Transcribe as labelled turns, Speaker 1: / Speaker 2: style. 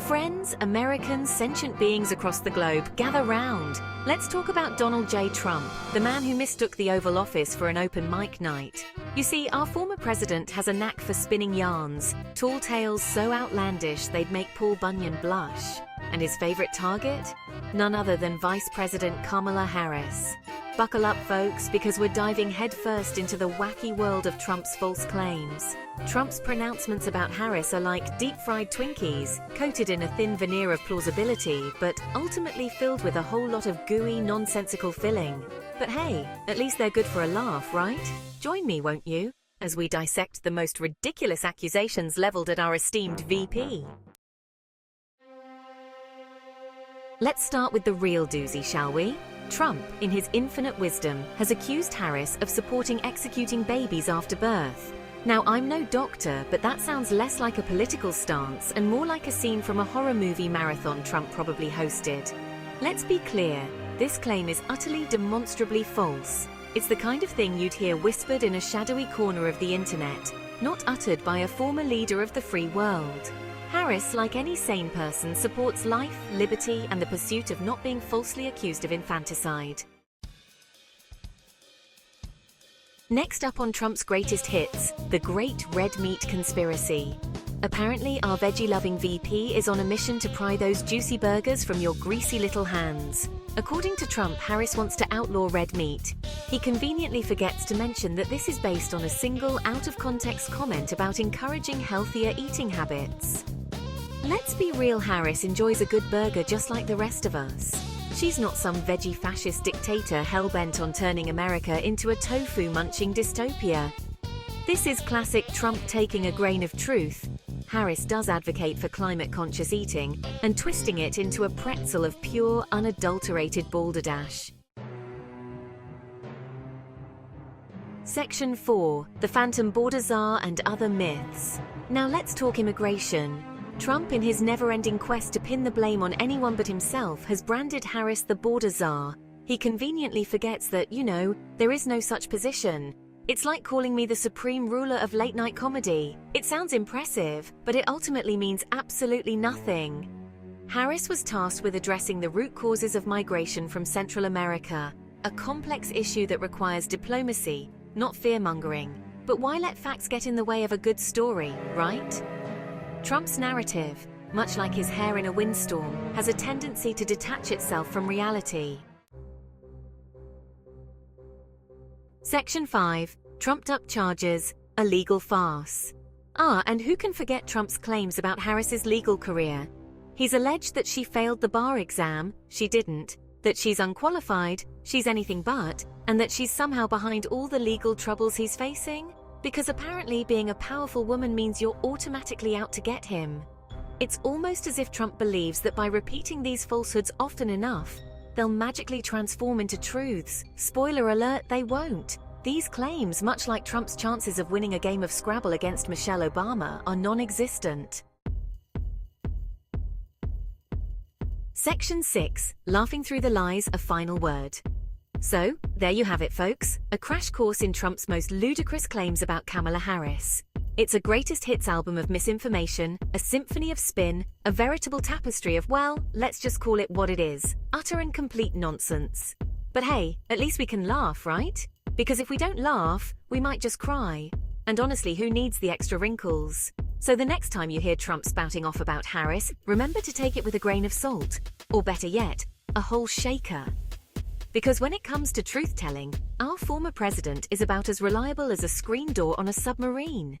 Speaker 1: Friends, Americans, sentient beings across the globe, gather round. Let's talk about Donald J. Trump, the man who mistook the Oval Office for an open mic night. You see, our former president has a knack for spinning yarns, tall tales so outlandish they'd make Paul Bunyan blush. And his favorite target? None other than Vice President Kamala Harris. Buckle up, folks, because we're diving headfirst into the wacky world of Trump's false claims. Trump's pronouncements about Harris are like deep-fried Twinkies, coated in a thin veneer of plausibility, but ultimately filled with a whole lot of gooey, nonsensical filling. But hey, at least they're good for a laugh, right? Join me, won't you, as we dissect the most ridiculous accusations leveled at our esteemed VP. Let's start with the real doozy, shall we? Trump, in his infinite wisdom, has accused Harris of supporting executing babies after birth. Now, I'm no doctor, but that sounds less like a political stance and more like a scene from a horror movie marathon Trump probably hosted. Let's be clear, this claim is utterly demonstrably false. It's the kind of thing you'd hear whispered in a shadowy corner of the internet, not uttered by a former leader of the free world. Harris, like any sane person, supports life, liberty, and the pursuit of not being falsely accused of infanticide. Next up on Trump's greatest hits, the Great Red Meat Conspiracy. Apparently, our veggie-loving VP is on a mission to pry those juicy burgers from your greasy little hands. According to Trump, Harris wants to outlaw red meat. He conveniently forgets to mention that this is based on a single, out-of-context comment about encouraging healthier eating habits. Let's be real, Harris enjoys a good burger just like the rest of us. She's not some veggie fascist dictator hell-bent on turning America into a tofu-munching dystopia. This is classic Trump taking a grain of truth. Harris does advocate for climate-conscious eating and twisting it into a pretzel of pure, unadulterated balderdash. Section 4. The Phantom Border Czar and Other Myths. Now let's talk immigration. Trump, in his never-ending quest to pin the blame on anyone but himself, has branded Harris the border czar. He conveniently forgets that, there is no such position. It's like calling me the supreme ruler of late-night comedy. It sounds impressive, but it ultimately means absolutely nothing. Harris was tasked with addressing the root causes of migration from Central America, a complex issue that requires diplomacy, not fear-mongering. But why let facts get in the way of a good story, right? Trump's narrative, much like his hair in a windstorm, has a tendency to detach itself from reality. Section 5. Trumped-up charges, a legal farce. And who can forget Trump's claims about Harris's legal career? He's alleged that she failed the bar exam, she didn't, that she's unqualified, she's anything but, and that she's somehow behind all the legal troubles he's facing? Because apparently being a powerful woman means you're automatically out to get him. It's almost as if Trump believes that by repeating these falsehoods often enough, they'll magically transform into truths. Spoiler alert, they won't. These claims, much like Trump's chances of winning a game of Scrabble against Michelle Obama, are non-existent. Section 6. Laughing through the lies, a final word. So, there you have it, folks, a crash course in Trump's most ludicrous claims about Kamala Harris. It's a greatest hits album of misinformation, a symphony of spin, a veritable tapestry of, well, let's just call it what it is, utter and complete nonsense. But hey, at least we can laugh, right? Because if we don't laugh, we might just cry. And honestly, who needs the extra wrinkles? So the next time you hear Trump spouting off about Harris, remember to take it with a grain of salt. Or better yet, a whole shaker. Because when it comes to truth-telling, our former president is about as reliable as a screen door on a submarine.